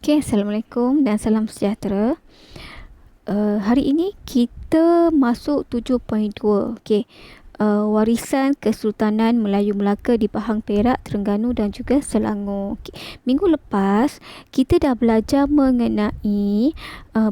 Okey, Assalamualaikum dan salam sejahtera. Hari ini kita masuk 7.2. Okey. Warisan Kesultanan Melayu Melaka di Pahang, Perak, Terengganu dan juga Selangor. Okay. Minggu lepas kita dah belajar mengenai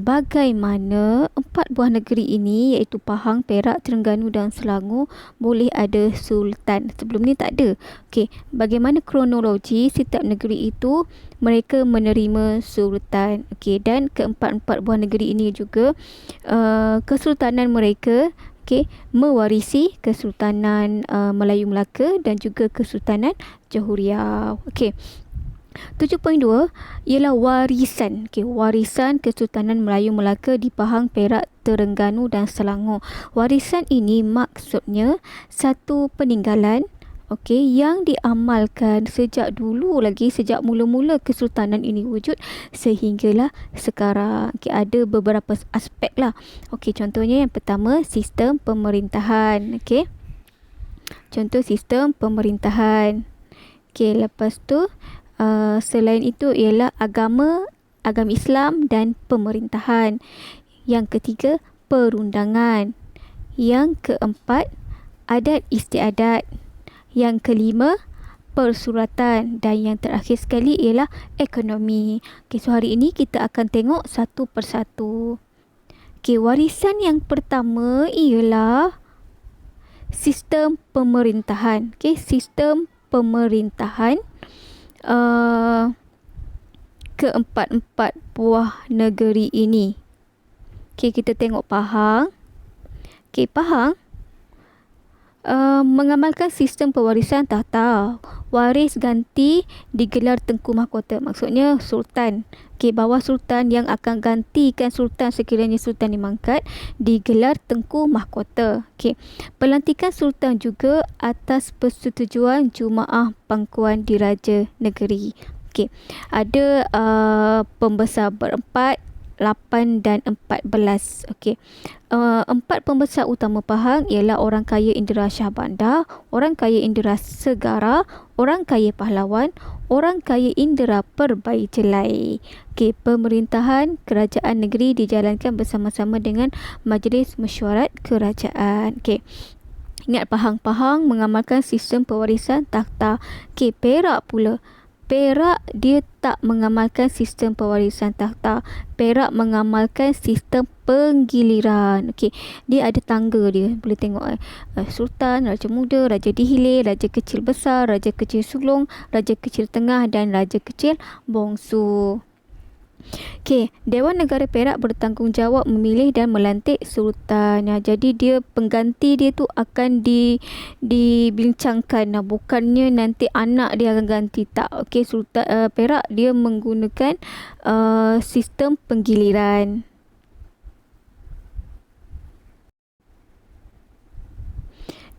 bagaimana empat buah negeri ini iaitu Pahang, Perak, Terengganu dan Selangor boleh ada sultan. Sebelum ni tak ada. Okey, bagaimana kronologi setiap negeri itu mereka menerima sultan. Okey, dan keempat-empat buah negeri ini juga kesultanan mereka mewarisi Kesultanan Melayu Melaka dan juga Kesultanan Johor Riau. Okey. 7.2 ialah warisan. Warisan Kesultanan Melayu Melaka di Pahang, Perak, Terengganu dan Selangor. Warisan ini maksudnya satu peninggalan yang diamalkan sejak dulu lagi, sejak mula-mula kesultanan ini wujud sehinggalah sekarang. Ada beberapa aspek lah. Contohnya yang pertama, sistem pemerintahan. Contoh sistem pemerintahan. Lepas tu selain itu ialah agama Islam dan pemerintahan. Yang ketiga, perundangan. Yang keempat, adat istiadat. Yang kelima, persuratan. Dan yang terakhir sekali ialah ekonomi. So hari ini kita akan tengok satu persatu. Warisan yang pertama ialah sistem pemerintahan. Sistem pemerintahan keempat-empat buah negeri ini. Kita tengok Pahang. Pahang mengamalkan sistem pewarisan tahta. Waris ganti digelar Tengku Mahkota. Maksudnya sultan. Bawah sultan yang akan gantikan sultan sekiranya sultan dimangkat digelar Tengku Mahkota. Pelantikan sultan juga atas persetujuan Jumaah Pangkuan Diraja Negeri. Ada pembesar berempat, 8 dan 14. Empat pembesar utama Pahang ialah orang kaya Indra Shah Bandar, orang kaya Indra Segara, orang kaya Pahlawan, orang kaya Indra Perbaijelai. Pemerintahan kerajaan negeri dijalankan bersama-sama dengan Majlis Mesyuarat Kerajaan. Ingat, Pahang mengamalkan sistem pewarisan takhta. Perak pula. Perak dia tak mengamalkan sistem pewarisan takhta. Perak mengamalkan sistem penggiliran. Dia ada tangga dia. Boleh tengok Sultan, Raja Muda, Raja Dihilir, Raja Kecil Besar, Raja Kecil Sulong, Raja Kecil Tengah dan Raja Kecil Bongsu. Dewan Negara Perak bertanggungjawab memilih dan melantik sultan. Jadi dia pengganti dia tu akan dibincangkan. Bukannya nanti anak dia akan ganti, tak. Sultan Perak dia menggunakan sistem penggiliran.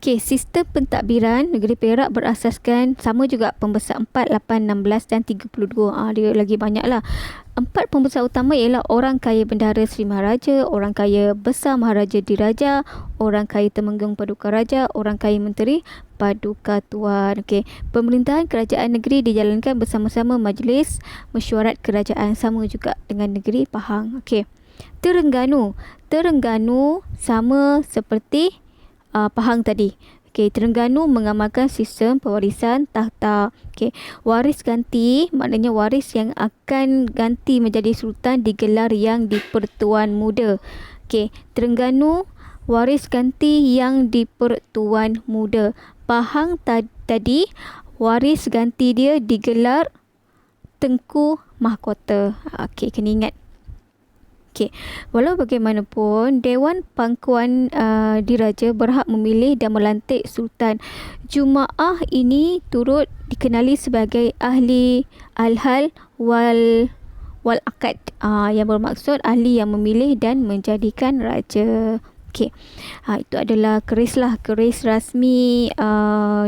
Sistem pentadbiran negeri Perak berasaskan sama juga pembesar 4, 8, 16 dan 32. Dia lagi banyak lah. Empat pembesar utama ialah orang kaya Bendahara Seri Maharaja, orang kaya Besar Maharaja Diraja, orang kaya Temenggung Paduka Raja, orang kaya Menteri Paduka Tuan. Pemerintahan kerajaan negeri dijalankan bersama-sama Majlis Mesyuarat Kerajaan, sama juga dengan negeri Pahang. Terengganu sama seperti Pahang tadi. Terengganu mengamalkan sistem pewarisan takhta. Waris ganti maknanya waris yang akan ganti menjadi sultan digelar yang di-Pertuan Muda. Terengganu waris ganti yang di-Pertuan Muda. Pahang tadi waris ganti dia digelar Tengku Mahkota. Kena ingat. Walau bagaimanapun, Dewan Pangkuan Diraja berhak memilih dan melantik sultan. Jumaah ini turut dikenali sebagai ahli al-hal wal akad, yang bermaksud ahli yang memilih dan menjadikan raja. Itu adalah keris rasmi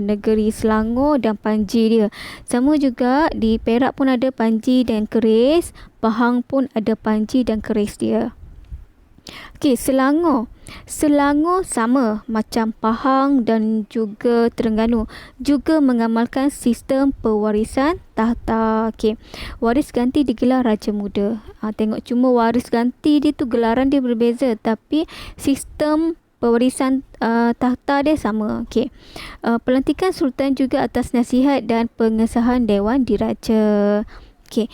negeri Selangor dan panji dia. Sama juga di Perak pun ada panji dan keris. Pahang pun ada panji dan keris dia. Okey, Selangor. Selangor sama macam Pahang dan juga Terengganu. Juga mengamalkan sistem pewarisan tahta. Okey. Waris ganti digelar Raja Muda. Tengok cuma waris ganti dia tu gelaran dia berbeza. Tapi sistem pewarisan tahta dia sama. Okey. Pelantikan Sultan juga atas nasihat dan pengesahan Dewan Diraja. Okey.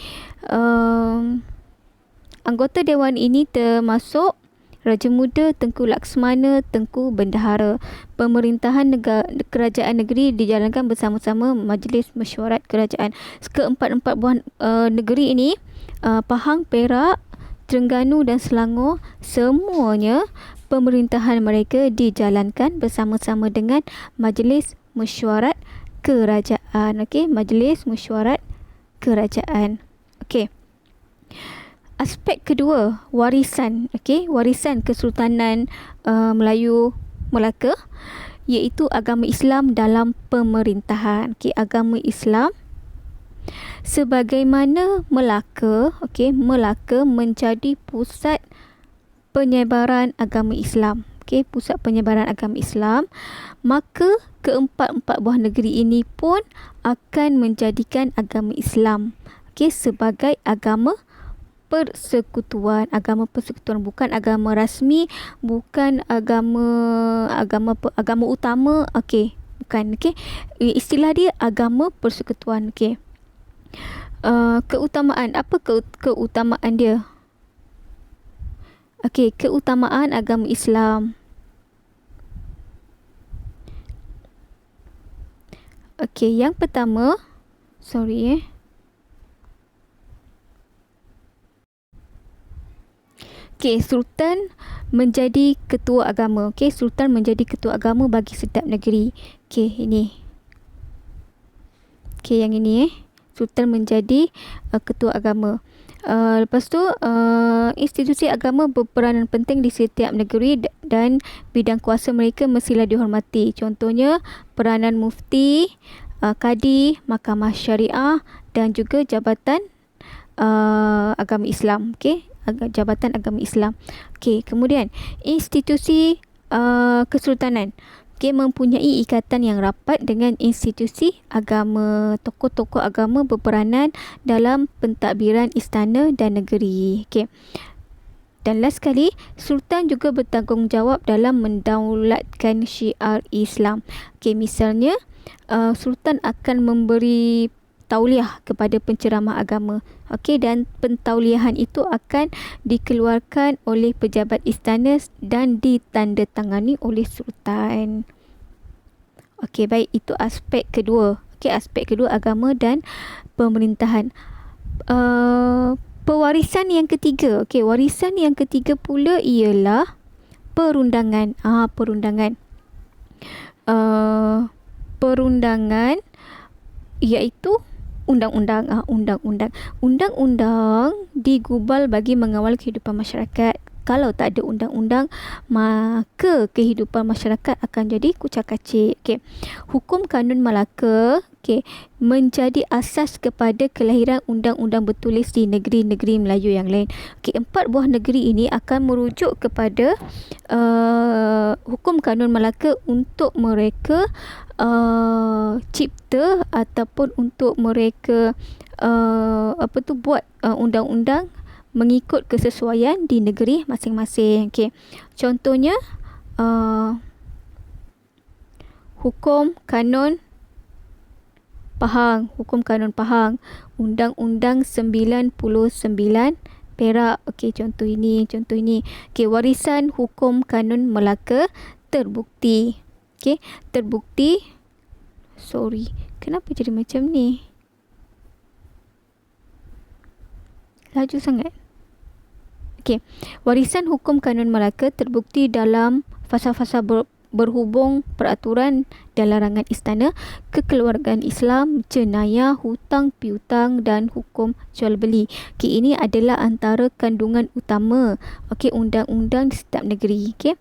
Anggota Dewan ini termasuk Raja Muda, Tengku Laksmana, Tengku Bendahara. Pemerintahan kerajaan negeri dijalankan bersama-sama Majlis Mesyuarat Kerajaan. Keempat-empat buah negeri ini, Pahang, Perak, Terengganu dan Selangor, semuanya pemerintahan mereka dijalankan bersama-sama dengan Majlis Mesyuarat Kerajaan. Okey, Majlis Mesyuarat Kerajaan. Okey. Aspek kedua, warisan. Okey, warisan Kesultanan Melayu Melaka, iaitu agama Islam dalam pemerintahan. Okey, agama Islam sebagaimana Melaka, okey, Melaka menjadi pusat penyebaran agama Islam. Okey, pusat penyebaran agama Islam, maka keempat-empat buah negeri ini pun akan menjadikan agama Islam, okey, sebagai agama persekutuan. Agama persekutuan, bukan agama rasmi, bukan agama utama. Okey, bukan. Okey, istilah dia agama persekutuan. Okey. Keutamaan, apa keutamaan dia? Okey, keutamaan agama Islam. Okey, yang pertama, Okey, Sultan menjadi ketua agama. Okey, Sultan menjadi ketua agama bagi setiap negeri. Okey, ini. Okey, yang ini Sultan menjadi ketua agama. Lepas tu, institusi agama berperanan penting di setiap negeri dan bidang kuasa mereka mestilah dihormati. Contohnya, peranan mufti, kadi, mahkamah syariah dan juga jabatan agama Islam. Okey, Jabatan Agama Islam. Okey, kemudian institusi kesultanan, okey, mempunyai ikatan yang rapat dengan institusi agama. Tokoh-tokoh agama berperanan dalam pentadbiran istana dan negeri. Okey. Dan last sekali, Sultan juga bertanggungjawab dalam mendaulatkan syiar Islam. Okey, misalnya Sultan akan memberi tauliah kepada penceramah agama. Okey, dan pentauliahan itu akan dikeluarkan oleh pejabat istana dan ditandatangani oleh Sultan. Okey, baik, itu aspek kedua. Okey, aspek kedua agama dan pemerintahan. Pewarisan yang ketiga. Okey, warisan yang ketiga pula ialah perundangan. Perundangan. Perundangan iaitu undang-undang. Undang-undang digubal bagi mengawal kehidupan masyarakat. Kalau tak ada undang-undang, maka kehidupan masyarakat akan jadi kucak-kacik. Okey. Hukum Kanun Melaka, okey, menjadi asas kepada kelahiran undang-undang bertulis di negeri-negeri Melayu yang lain. Okey, 4 buah negeri ini akan merujuk kepada Hukum Kanun Melaka untuk mereka cipta ataupun untuk mereka buat undang-undang mengikut kesesuaian di negeri masing-masing. Okey. Contohnya Hukum Kanun Pahang, Hukum Kanun Pahang, Undang-Undang 99 Perak. Okey, contoh ini. Okey, warisan Hukum Kanun Melaka terbukti. Okey, terbukti. Kenapa jadi macam ni? Laju sangat. Okey, warisan Hukum Kanun Melaka terbukti dalam fasa-fasa berhubung peraturan dan larangan istana, kekeluargaan Islam, jenayah, hutang piutang dan hukum jual beli. Okey, ini adalah antara kandungan utama undang-undang di setiap negeri. Okey.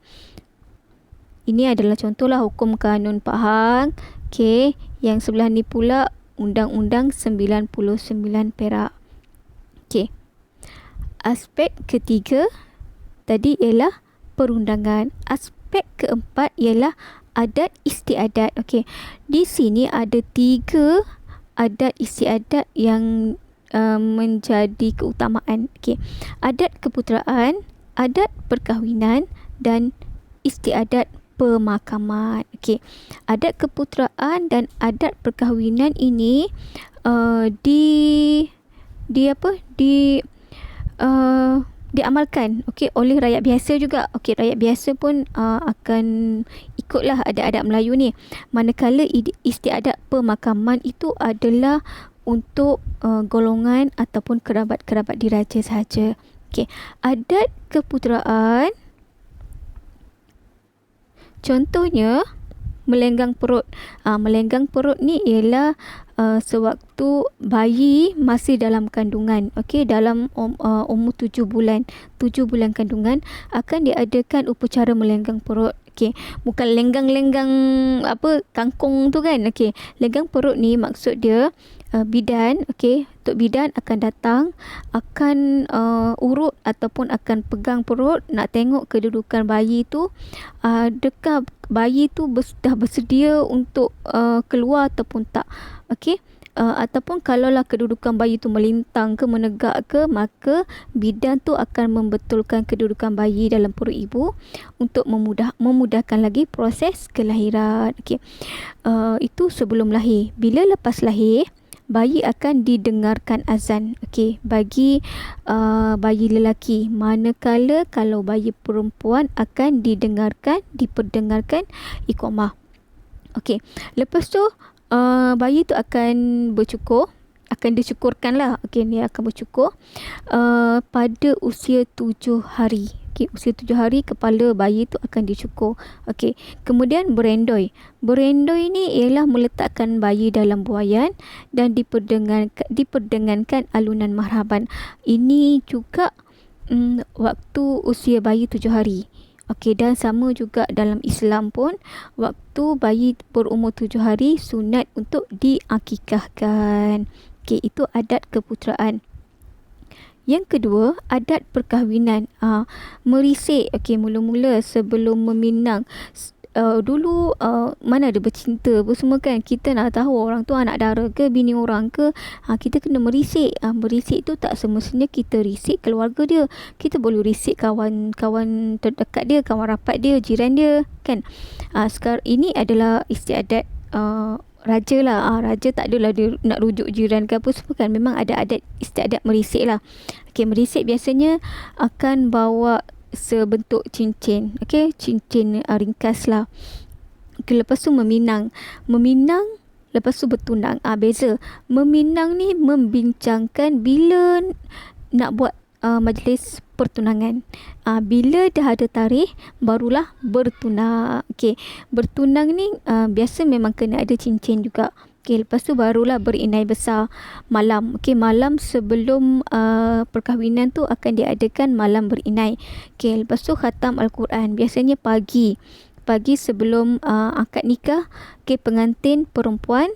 Ini adalah contohlah Hukum Kanun Pahang. Okey, yang sebelah ni pula Undang-Undang 99 Perak. Okey. Aspek ketiga tadi ialah perundangan. Aspek keempat ialah adat istiadat. Okey, di sini ada 3 adat istiadat yang menjadi keutamaan. Okey, adat keputeraan, adat perkahwinan dan istiadat pemakaman. Okey, adat keputeraan dan adat perkahwinan ini di apa diamalkan oleh rakyat biasa juga. Rakyat biasa pun akan ikutlah adat-adat Melayu ni. Manakala istiadat pemakaman itu adalah untuk golongan ataupun kerabat-kerabat diraja sahaja. Adat keputeraan, contohnya melenggang perut. Melenggang perut ni ialah sewaktu bayi masih dalam kandungan, dalam umur 7 bulan. 7 bulan kandungan akan diadakan upacara melenggang perut. Bukan lenggang-lenggang kangkung tu kan. Lenggang perut ni maksud dia bidan, Tok Bidan akan datang, akan urut ataupun akan pegang perut, nak tengok kedudukan bayi tu, adakah bayi tu dah bersedia untuk keluar ataupun tak. Ataupun kalaulah kedudukan bayi tu melintang ke menegak ke, maka bidan tu akan membetulkan kedudukan bayi dalam perut ibu untuk memudahkan lagi proses kelahiran. Itu sebelum lahir. Bila lepas lahir, bayi akan didengarkan azan bagi bayi lelaki, manakala kalau bayi perempuan akan diperdengarkan iqamah. Lepas tu bayi tu akan bercukur, akan dicukurkan lah. Dia akan bercukur pada usia 7 hari. Usia 7 hari kepala bayi tu akan dicukur. Kemudian berendoi. Berendoi ni ialah meletakkan bayi dalam buaian dan diperdengarkan alunan marhaban. Ini juga waktu usia bayi 7 hari. Dan sama juga dalam Islam pun, waktu bayi berumur 7 hari sunat untuk diakikahkan. Itu adat keputeraan. Yang kedua, adat perkahwinan. Merisik. Mula-mula sebelum meminang, dulu mana ada bercinta apa semua kan. Kita nak tahu orang tu anak dara ke bini orang ke, kita kena merisik. Merisik tu tak semestinya kita risik keluarga dia, kita boleh risik kawan-kawan terdekat dia, kawan rapat dia, jiran dia kan. Sekarang ini adalah istiadat raja lah. Raja tak adalah dia nak rujuk jiran ke apa semua kan. Memang ada adat istiadat merisik lah. Merisik biasanya akan bawa sebentuk cincin. Cincin ringkas lah. Lepas tu meminang, lepas tu bertunang. Beza. Meminang ni membincangkan bila nak buat majlis pertunangan. Bila dah ada tarikh, barulah bertunang. Bertunang ni biasa memang kena ada cincin juga. Lepas tu barulah berinai besar malam. Malam sebelum perkahwinan tu akan diadakan malam berinai. Lepas tu khatam Al-Quran. Biasanya pagi sebelum akad nikah, pengantin perempuan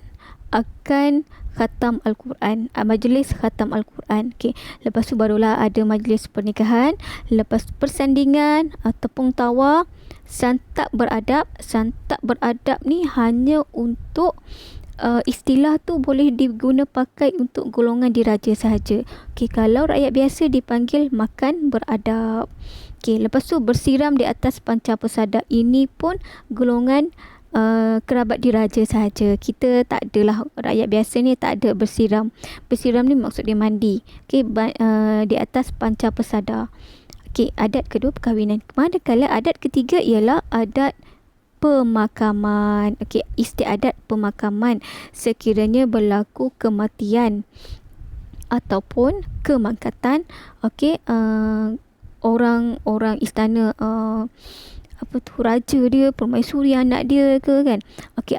akan khatam Al-Quran, majlis khatam Al-Quran. Lepas tu barulah ada majlis pernikahan. Lepas persandingan ataupun tawar, santap beradab. Santap beradab ni hanya untuk istilah tu boleh diguna pakai untuk golongan diraja sahaja. Kalau rakyat biasa dipanggil makan beradab. Lepas tu bersiram di atas panca pesada. Ini pun golongan kerabat diraja sahaja. Kita tak adalah, rakyat biasa ni tak ada bersiram. Bersiram ni maksud dia mandi. Di atas panca pesada. Adat kedua perkahwinan. Manakala adat ketiga ialah adat pemakaman. Istiadat pemakaman sekiranya berlaku kematian ataupun kemangkatan orang istana, raja dia, permaisuri anak dia ke kan.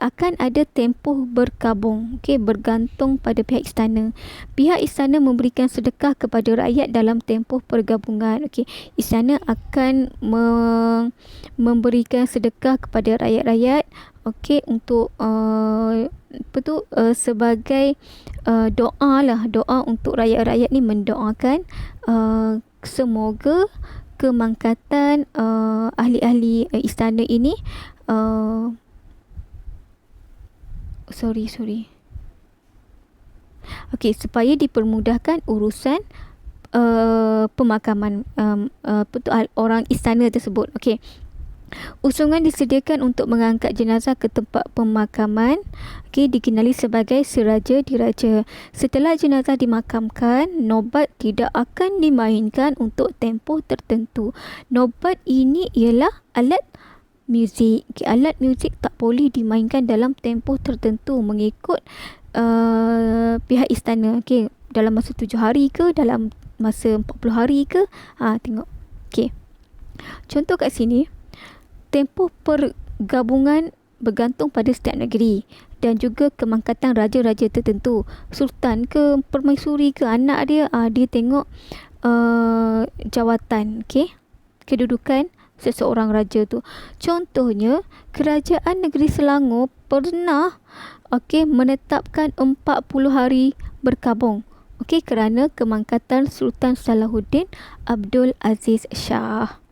Akan ada tempoh berkabung, bergantung pada pihak istana. Pihak istana memberikan sedekah kepada rakyat dalam tempoh pergabungan. Istana akan memberikan sedekah kepada rakyat-rakyat untuk sebagai doa lah, doa untuk rakyat-rakyat ni mendoakan semoga kemangkatan ahli-ahli istana ini sorry. Okey, supaya dipermudahkan urusan pemakaman orang istana tersebut. Okey. Usungan disediakan untuk mengangkat jenazah ke tempat pemakaman, dikenali sebagai seraja diraja. Setelah jenazah dimakamkan, nobat tidak akan dimainkan untuk tempoh tertentu. Nobat ini ialah alat muzik. Alat muzik tak boleh dimainkan dalam tempoh tertentu mengikut pihak istana. Dalam masa 7 hari ke, dalam masa 40 hari ke, tengok. Contoh kat sini, tempoh pergabungan bergantung pada setiap negeri dan juga kemangkatan raja-raja tertentu. Sultan ke, permaisuri ke, anak dia, dia tengok jawatan, kedudukan seseorang raja tu. Contohnya, kerajaan negeri Selangor pernah menetapkan 40 hari berkabung. Kerana kemangkatan Sultan Salahuddin Abdul Aziz Shah.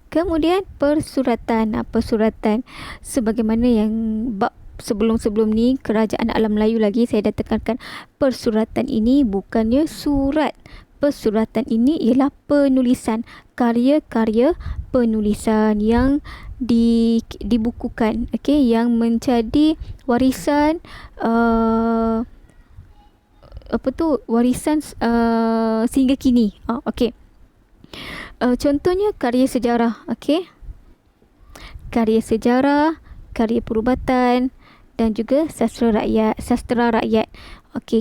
Kemudian persuratan. Persuratan sebagaimana yang bab sebelum-sebelum ni, kerajaan alam Melayu lagi, saya dah tekankan persuratan ini bukannya surat. Persuratan ini ialah penulisan, karya-karya penulisan yang dibukukan, yang menjadi warisan warisan sehingga kini. Contohnya karya sejarah, karya sejarah, karya perubatan dan juga sastra rakyat.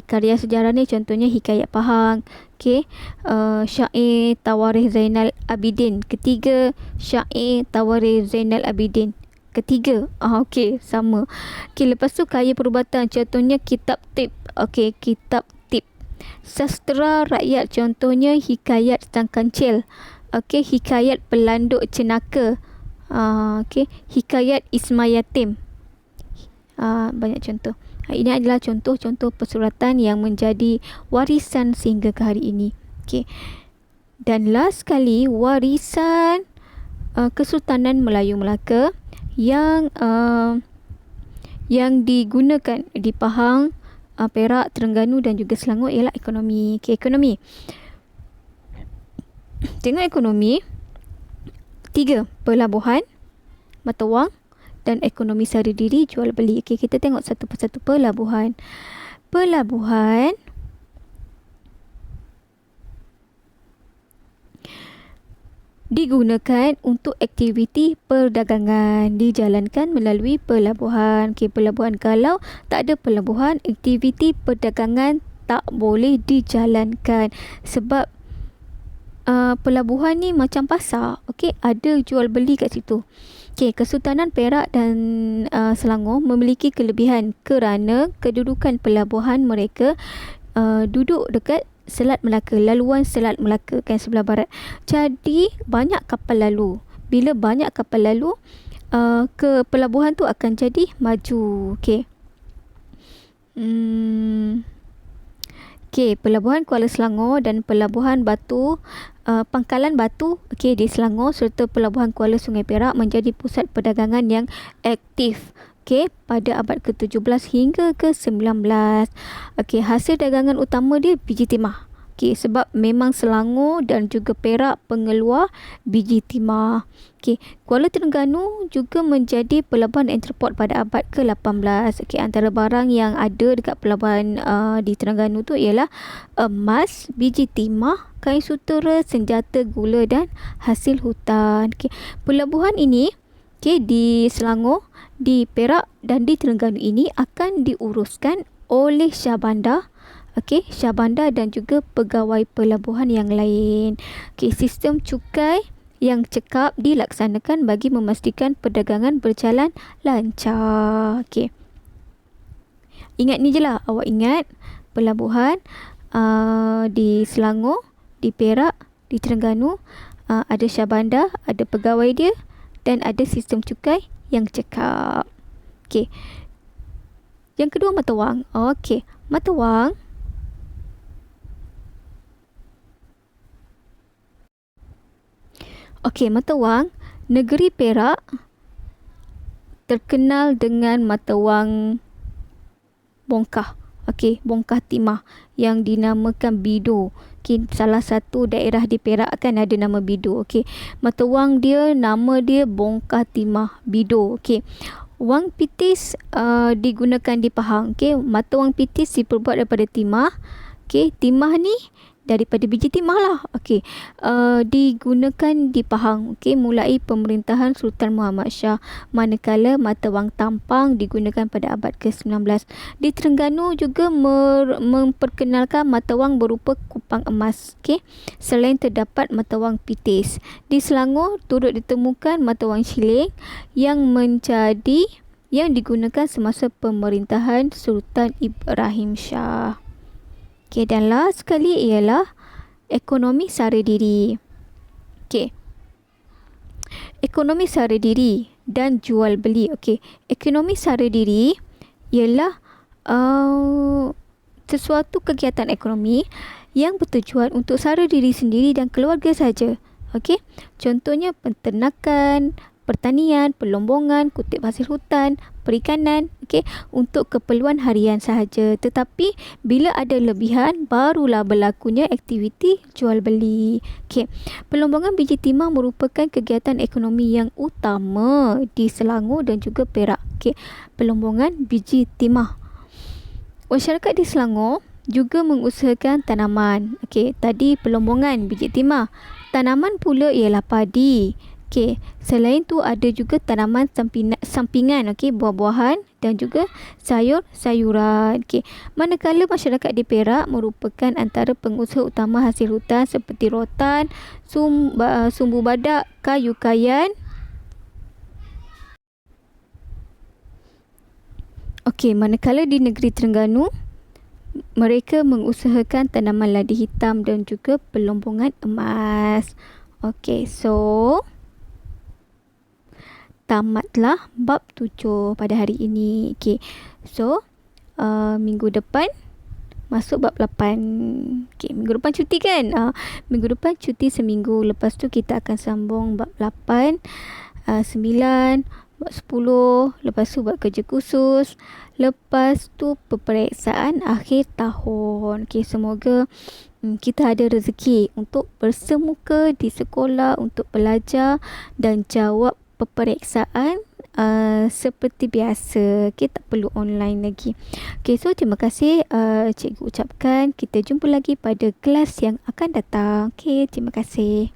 Karya sejarah ni contohnya Hikayat Pahang, syair Tawarikh Zainal Abidin ketiga, syair Tawarikh Zainal Abidin ketiga. Sama. Lepas tu karya perubatan contohnya Kitab Tip. Kitab Tip. Sastra rakyat contohnya Hikayat Sang Kancil. Hikayat Pelanduk Cenaka. Hikayat Ismayatim. Banyak contoh. Ini adalah contoh-contoh persuratan yang menjadi warisan sehingga ke hari ini. Dan last sekali, warisan Kesultanan Melayu Melaka yang digunakan di Pahang, Perak, Terengganu dan juga Selangor ialah ekonomi. Ekonomi. Tengok ekonomi. 3. Pelabuhan, mata wang dan ekonomi sara diri, jual beli. Kita tengok satu persatu. Pelabuhan. Pelabuhan digunakan untuk aktiviti perdagangan, dijalankan melalui pelabuhan. Pelabuhan. Kalau tak ada pelabuhan, aktiviti perdagangan tak boleh dijalankan. Sebab pelabuhan ni macam pasar. Ada jual beli kat situ. Kesultanan Perak dan Selangor memiliki kelebihan kerana kedudukan pelabuhan mereka duduk dekat Selat Melaka, laluan Selat Melaka sebelah barat. Jadi banyak kapal lalu. Bila banyak kapal lalu, ke pelabuhan tu akan jadi maju. Pelabuhan Kuala Selangor dan Pelabuhan Batu Pangkalan Batu di Selangor serta Pelabuhan Kuala Sungai Perak menjadi pusat perdagangan yang aktif pada abad ke-17 hingga ke-19. Hasil dagangan utama dia biji timah. Sebab memang Selangor dan juga Perak pengeluar biji timah. Kuala Terengganu juga menjadi pelabuhan entrepot pada abad ke-18. Antara barang yang ada dekat pelabuhan di Terengganu tu ialah emas, biji timah, kain sutera, senjata, gula dan hasil hutan. Pelabuhan ini di Selangor, di Perak dan di Terengganu ini akan diuruskan oleh Syah Bandar. Syah Bandar dan juga pegawai pelabuhan yang lain. Sistem cukai yang cekap dilaksanakan bagi memastikan perdagangan berjalan lancar. Ingat ni je lah. Awak ingat pelabuhan di Selangor, di Perak, di Terengganu, ada Syah Bandar, ada pegawai dia dan ada sistem cukai yang cekap. Yang kedua, mata wang. Mata wang Okey, mata wang negeri Perak terkenal dengan mata wang bongkah. Okey, bongkah timah yang dinamakan Bido. Okey, salah satu daerah di Perak kan ada nama Bido. Okey, mata wang dia nama dia bongkah timah Bido. Okey. Wang pitis digunakan di Pahang. Okey, mata wang pitis diperbuat daripada timah. Okey, timah ni daripada biji timah lah. Okey, digunakan di Pahang. Okey, mulai pemerintahan Sultan Muhammad Shah, manakala mata wang tampang digunakan pada abad ke-19. Di Terengganu juga memperkenalkan mata wang berupa kupang emas. Okey, selain terdapat mata wang pitis. Di Selangor turut ditemukan mata wang shilling yang digunakan semasa pemerintahan Sultan Ibrahim Shah. Okey, dan last sekali ialah ekonomi sara diri. Okey. Ekonomi sara diri dan jual beli. Okey, ekonomi sara diri ialah sesuatu kegiatan ekonomi yang bertujuan untuk sara diri sendiri dan keluarga saja. Okey, contohnya peternakan, pertanian, pelombongan, kutip hasil hutan, perikanan, okey, untuk keperluan harian sahaja. Tetapi bila ada lebihan, barulah berlakunya aktiviti jual beli. Okey, pelombongan biji timah merupakan kegiatan ekonomi yang utama di Selangor dan juga Perak. Okey, pelombongan biji timah. Masyarakat di Selangor juga mengusahakan tanaman. Okey, tadi pelombongan biji timah. Tanaman pula ialah padi. Okey, selain tu ada juga tanaman sampingan, okey, buah-buahan dan juga sayur-sayuran. Okey, manakala masyarakat di Perak merupakan antara pengusaha utama hasil hutan seperti rotan, sumbu badak, kayu kayan. Okey, manakala di negeri Terengganu mereka mengusahakan tanaman ladi hitam dan juga pelombongan emas. Okey, so tamatlah bab 7 pada hari ini. Okey. So, minggu depan masuk bab 8. Okey, minggu depan cuti kan? Minggu depan cuti seminggu. Lepas tu kita akan sambung bab 8, 9, bab 10, lepas tu bab kerja khusus. Lepas tu peperiksaan akhir tahun. Okey, semoga kita ada rezeki untuk bersemuka di sekolah untuk belajar dan jawab peperiksaan seperti biasa. Okay, tak perlu online lagi. Okay, so terima kasih cikgu ucapkan. Kita jumpa lagi pada kelas yang akan datang. Okay, terima kasih.